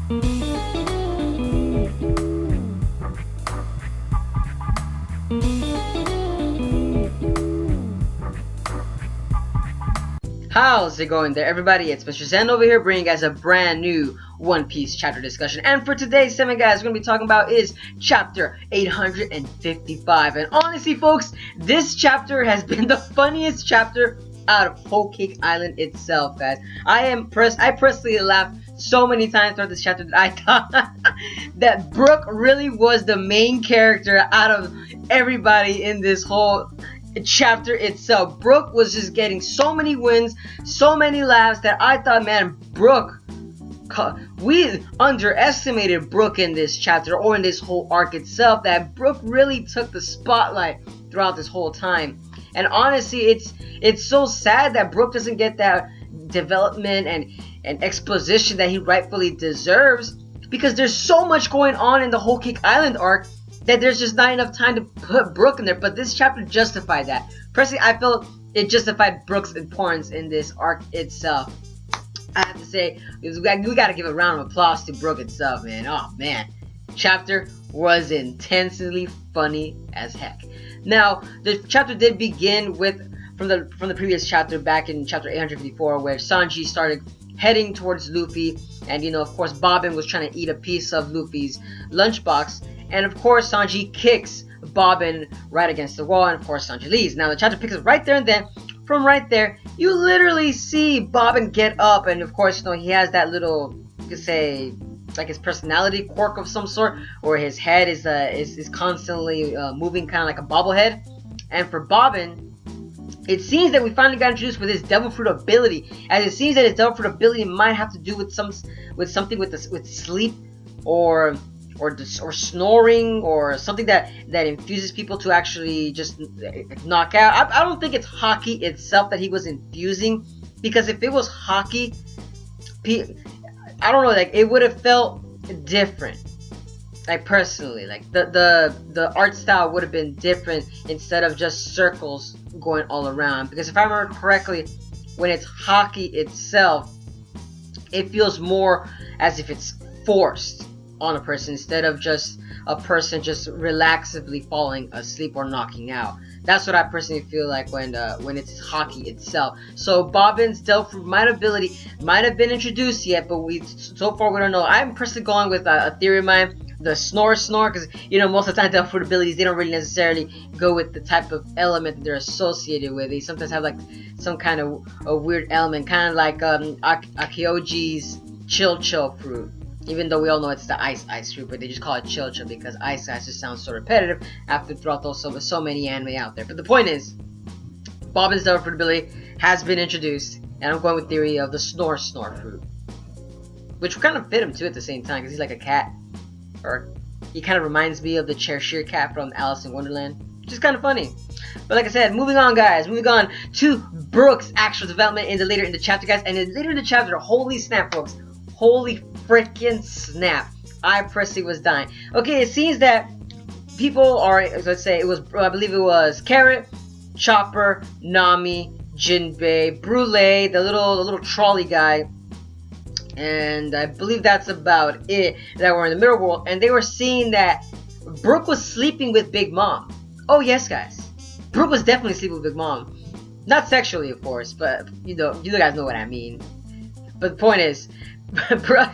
How's it going there, everybody? It's Mr. Zen over here bringing you guys a brand new One Piece chapter discussion. And for today's segment, guys, we're going to be talking about is chapter 855. And honestly, folks, this chapter has been the funniest chapter out of Whole Cake Island itself, guys. I personally laughed so many times throughout this chapter that I thought that Brook really was the main character out of everybody in this whole chapter itself. Brook was just getting so many wins, so many laughs that I thought, man, Brook, we underestimated Brook in this chapter or in this whole arc itself, that Brook really took the spotlight throughout this whole time. And honestly, it's so sad that Brook doesn't get that development and exposition that he rightfully deserves, because there's so much going on in the Whole Cake Island arc that there's just not enough time to put Brook in there. But this chapter justified that. Personally, I felt it justified Brook's importance in this arc itself. I have to say, we got to give a round of applause to Brook itself, man. Oh man, chapter was intensely funny as heck. Now, the chapter did begin with from the previous chapter back in chapter 854, where Sanji started heading towards Luffy, and of course Bobbin was trying to eat a piece of Luffy's lunchbox. And of course, Sanji kicks Bobbin right against the wall, and of course, Sanji leaves. Now, the chapter picks up right there, and then from right there, you literally see Bobbin get up, and of course, he has that little, you could say, like his personality quirk of some sort, or his head is constantly moving, kind of like a bobblehead. And for Bobbin, it seems that we finally got introduced with his Devil Fruit ability, as it seems that his Devil Fruit ability might have to do with something with sleep, or snoring, or something that infuses people to actually just knock out. I don't think it's Haki itself that he was infusing, because if it was Haki, I don't know, like it would have felt different. Like personally, like the art style would have been different instead of just circles going all around. Because if I remember correctly, when it's Haki itself, it feels more as if it's forced on a person instead of just a person just relaxedly falling asleep or knocking out. That's what I personally feel like when it's Haki itself. So Bobbin's Devil Fruit ability might have been introduced yet, but so far we don't know. I'm personally going with a theory of mine, the snore, because most of the time Devil Fruit abilities, they don't really necessarily go with the type of element that they're associated with. They sometimes have like some kind of a weird element, kind of like Akioji's Chill fruit. Even though we all know it's the ice fruit, but they just call it chill because ice just sounds so repetitive throughout those so many anime out there. But the point is, Bobbin's Devil Fruit ability has been introduced, and I'm going with theory of the snore fruit, which kind of fit him too at the same time, because he's like a cat, or he kind of reminds me of the Cheshire Cat from Alice in Wonderland, which is kind of funny. But like I said, moving on, guys, moving on to Brook's actual development later in the chapter, guys, and later in the chapter, holy snap, folks. Holy freaking snap. I personally was dying. Okay, it seems that people are, let's say it was, I believe it was Carrot, Chopper, Nami, Jinbei, Brule, the little trolley guy, and I believe that's about it, that were in the middle world, and they were seeing that Brook was sleeping with Big Mom. Oh yes, guys. Brook was definitely sleeping with Big Mom. Not sexually, of course, but you guys know what I mean. But the point is, Brook,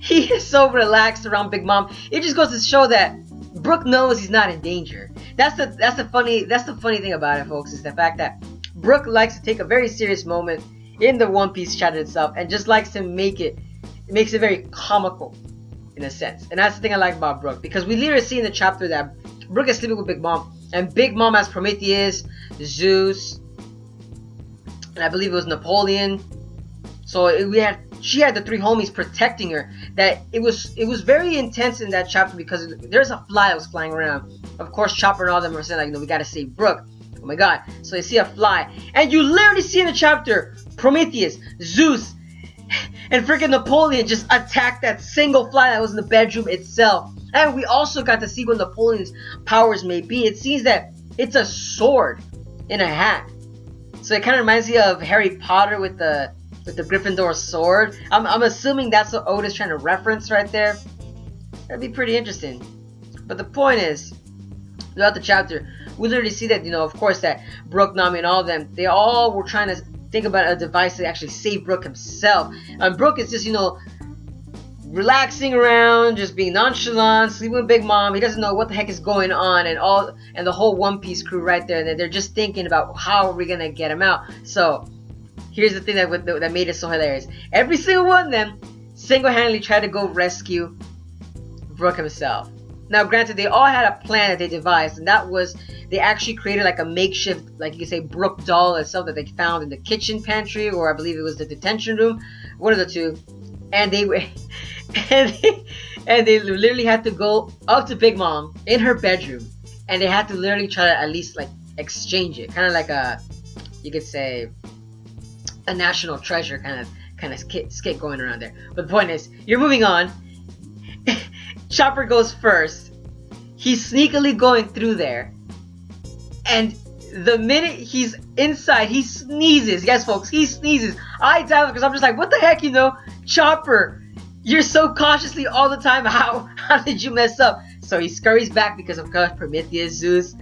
he is so relaxed around Big Mom. It just goes to show that Brook knows he's not in danger. That's the funny thing about it, folks, is the fact that Brook likes to take a very serious moment in the One Piece chapter itself, and just likes to makes it very comical in a sense. And that's the thing I like about Brook, because we literally see in the chapter that Brook is sleeping with Big Mom, and Big Mom has Prometheus, Zeus, and I believe it was Napoleon. So she had the three homies protecting her. That it was very intense in that chapter, because there's a fly that was flying around. Of course, Chopper and all them are saying, like, we gotta save Brook. Oh my god. So they see a fly, and you literally see in the chapter Prometheus, Zeus, and freaking Napoleon just attack that single fly that was in the bedroom itself. And we also got to see what Napoleon's powers may be. It seems that it's a sword in a hat. So it kind of reminds me of Harry Potter with the with the Gryffindor sword. I'm assuming that's what Oda's trying to reference right there. That'd be pretty interesting. But the point is, throughout the chapter, we literally see that, of course, that Brook, Nami, and all of them, they all were trying to think about a device to actually save Brook himself. And Brook is just, relaxing around, just being nonchalant, sleeping with Big Mom. He doesn't know what the heck is going on, and the whole One Piece crew right there. They're just thinking about how are we gonna get him out. So here's the thing that made it so hilarious. Every single one of them single-handedly tried to go rescue Brook himself. Now, granted, they all had a plan that they devised, and that was they actually created like a makeshift, like you could say, Brook doll itself that they found in the kitchen pantry, or I believe it was the detention room, one of the two. And they literally had to go up to Big Mom in her bedroom, and they had to literally try to at least like exchange it, kind of like you could say, a national treasure kind of skit going around there. But the point is, you're moving on. Chopper goes first. He's sneakily going through there, and the minute he's inside, he sneezes. Yes, folks, he sneezes. I died because I'm just like, what the heck, Chopper, you're so cautiously all the time. How did you mess up? So he scurries back because of course Prometheus, Zeus,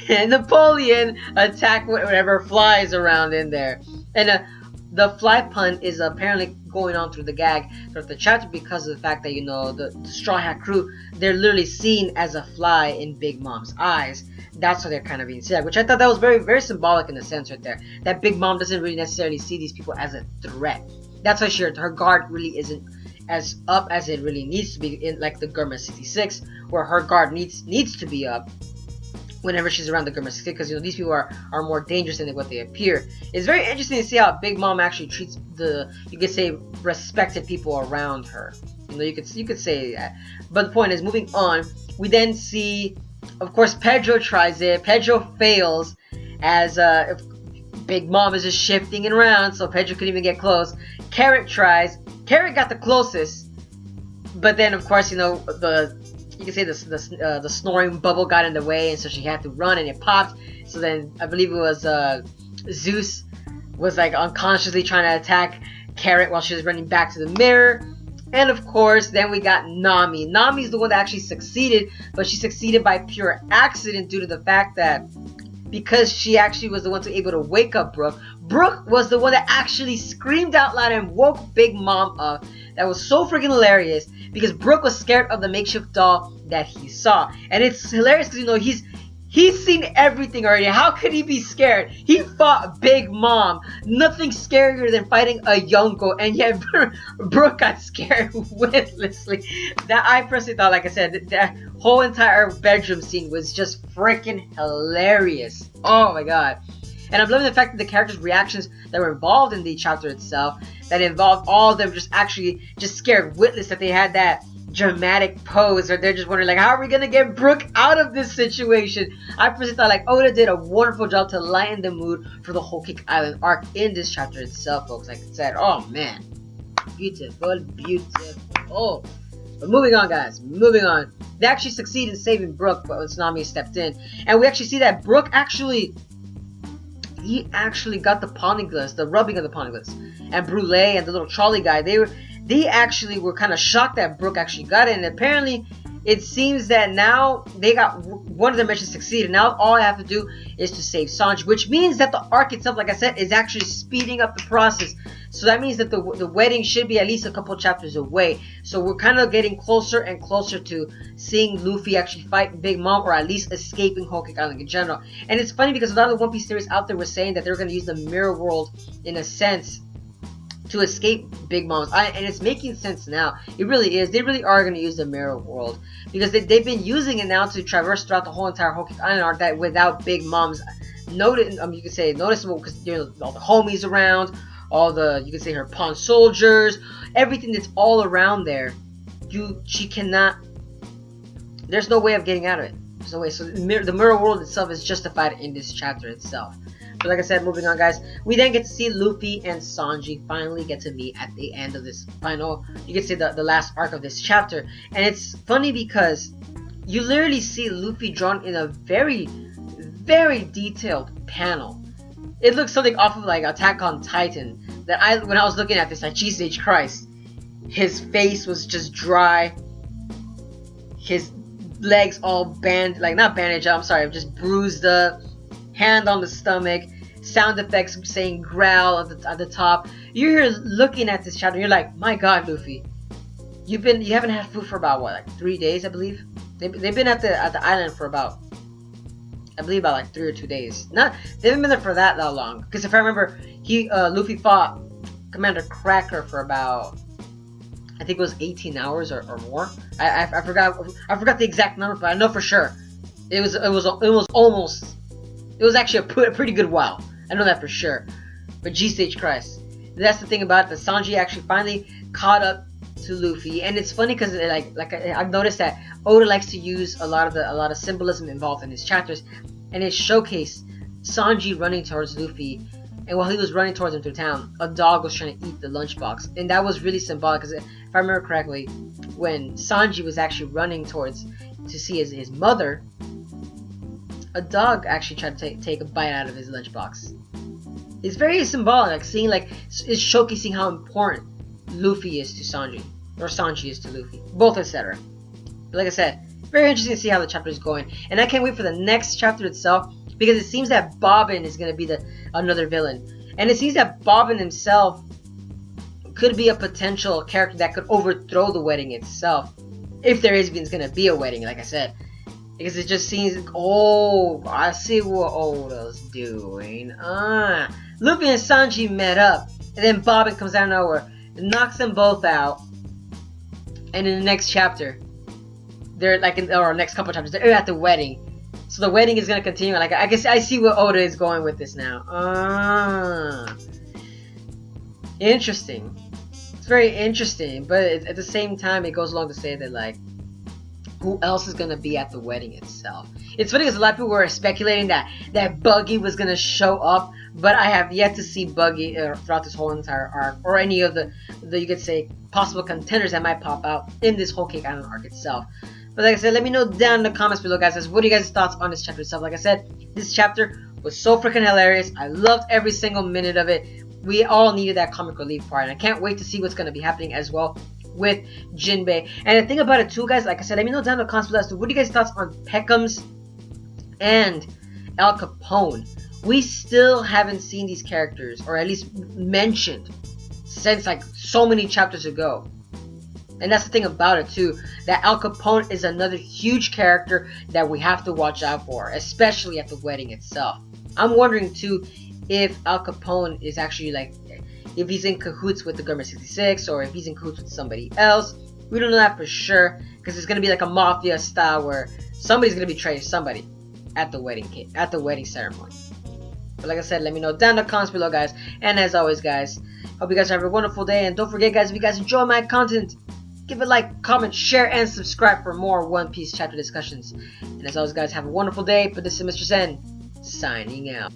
and Napoleon attack whatever flies around in there. And the fly pun is apparently going on through the gag throughout the chapter because of the fact that the Straw Hat crew, they're literally seen as a fly in Big Mom's eyes. That's why they're kind of being said, which I thought that was very, very symbolic in a sense right there. That Big Mom doesn't really necessarily see these people as a threat. That's why her guard really isn't as up as it really needs to be in like the Gurma 66, where her guard needs to be up whenever she's around the Gurma 66, because these people are more dangerous than what they appear. It's very interesting to see how Big Mom actually treats you could say, respected people around her. You could say that. But the point is, moving on, we then see, of course, Pedro tries it. Pedro fails as if Big Mom is just shifting it around, so Pedro couldn't even get close. Carrot tries. Carrot got the closest, but then of course you can say the snoring bubble got in the way, and so she had to run, and it popped. So then I believe it was Zeus was like unconsciously trying to attack Carrot while she was running back to the mirror. And of course, then we got Nami. Nami's the one that actually succeeded, but she succeeded by pure accident due to the fact that because she actually was the one able to wake up Brook. Brook was the one that actually screamed out loud and woke Big Mom up. That was so freaking hilarious because Brook was scared of the makeshift doll that he saw. And it's hilarious because, he's seen everything already. How could he be scared? He fought Big Mom. Nothing scarier than fighting a Yonko, and yet Brook got scared witlessly. That I personally thought, like I said, that whole entire bedroom scene was just freaking hilarious. Oh my god. And I'm loving the fact that the characters' reactions that were involved in the chapter itself, that involved all of them just scared witless, that they had that dramatic pose, or they're just wondering like, how are we gonna get Brook out of this situation? I personally thought like Oda did a wonderful job to lighten the mood for the whole Cake Island arc in this chapter itself, folks. Like I said, oh man, beautiful. But moving on, guys, moving on. They actually succeed in saving Brook, but when Tsunami stepped in, and we actually see that Brook actually got the poneglyphs, the rubbing of the poneglyphs, and Brule and the little trolley guy, they actually were kind of shocked that Brook actually got it, and apparently it seems that now they got one of their missions succeeded. Now all I have to do is to save Sanji, which means that the arc itself, like I said, is actually speeding up the process. So that means that the wedding should be at least a couple chapters away. So we're kind of getting closer and closer to seeing Luffy actually fight Big Mom, or at least escaping Whole Cake Island in general. And it's funny because a lot of the One Piece theories out there were saying that they're going to use the mirror world in a sense to escape Big Mom's. And it's making sense now. It really is. They really are going to use the mirror world because they've been using it now to traverse throughout the whole entire Whole Cake Island arc, that without Big Mom's you could say noticeable, because all the homies around, all the, you could say, her pawn soldiers, everything that's all around there. She cannot. There's no way of getting out of it. There's no way. So the mirror world itself is justified in this chapter itself. But like I said, moving on, guys, we then get to see Luffy and Sanji finally get to meet at the end of this final, you could say, the last arc of this chapter. And it's funny because you literally see Luffy drawn in a very, very detailed panel. It looks something off of like Attack on Titan, that when I was looking at this, like, Jesus Christ, his face was just dry, his legs all not bandaged up, I'm sorry, just bruised up, hand on the stomach, sound effects saying growl at the top. You're here looking at this chapter, and you're like, my God, Luffy, you haven't had food for about what, like 3 days, I believe. They've been at the island for about, I believe, about like 3 or 2 days. They haven't been there for that long. Because if I remember, Luffy fought Commander Cracker for about, I think it was 18 hours or more. I forgot the exact number, but I know for sure it was actually a pretty good while. I know that for sure. But Jesus Christ, that's the thing about it. The Sanji actually finally caught up to Luffy, and it's funny because I've noticed that Oda likes to use a lot of symbolism involved in his chapters, and it showcased Sanji running towards Luffy, and while he was running towards him through town, a dog was trying to eat the lunchbox, and that was really symbolic because if I remember correctly, when Sanji was actually running towards to see his mother, a dog actually tried to take a bite out of his lunchbox. It's very symbolic, like seeing it's showcasing how important Luffy is to Sanji, or Sanji is to Luffy, both etc. But like I said, very interesting to see how the chapter is going, and I can't wait for the next chapter itself, because it seems that Bobbin is going to be another villain, and it seems that Bobbin himself could be a potential character that could overthrow the wedding itself, if there is going to be a wedding, like I said, because it just seems, I see what Oda's doing. Luffy and Sanji met up, and then Bobbin comes out of nowhere, knocks them both out, and in the next chapter, they're or next couple chapters, they're at the wedding. So the wedding is gonna continue. Like, I guess I see where Oda is going with this now. Interesting. It's very interesting, but at the same time, it goes along to say that, like, who else is gonna be at the wedding itself? It's funny because a lot of people were speculating that Buggy was gonna show up, but I have yet to see Buggy throughout this whole entire arc, or any of the you could say possible contenders that might pop out in this whole Cake Island arc itself. But like I said, let me know down in the comments below, guys, what are you guys' thoughts on this chapter itself? Like I said, this chapter was so freaking hilarious. I loved every single minute of it. We all needed that comic relief part, and I can't wait to see what's going to be happening as well with Jinbei. And the thing about it too, guys, like I said, let me know down in the comments below as to what are you guys' thoughts on Peckham's and Al Capone. We still haven't seen these characters, or at least mentioned, since like so many chapters ago. And that's the thing about it too, that Al Capone is another huge character that we have to watch out for, especially at the wedding itself. I'm wondering too if Al Capone is actually if he's in cahoots with the Government 66, or if he's in cahoots with somebody else. We don't know that for sure, because it's gonna be like a mafia style where somebody's gonna betray somebody at the wedding ceremony. But like I said, let me know down in the comments below, guys. And as always, guys, hope you guys have a wonderful day. And don't forget, guys, if you guys enjoy my content, give it a like, comment, share, and subscribe for more One Piece chapter discussions. And as always, guys, have a wonderful day. But this is Mr. Zen, signing out.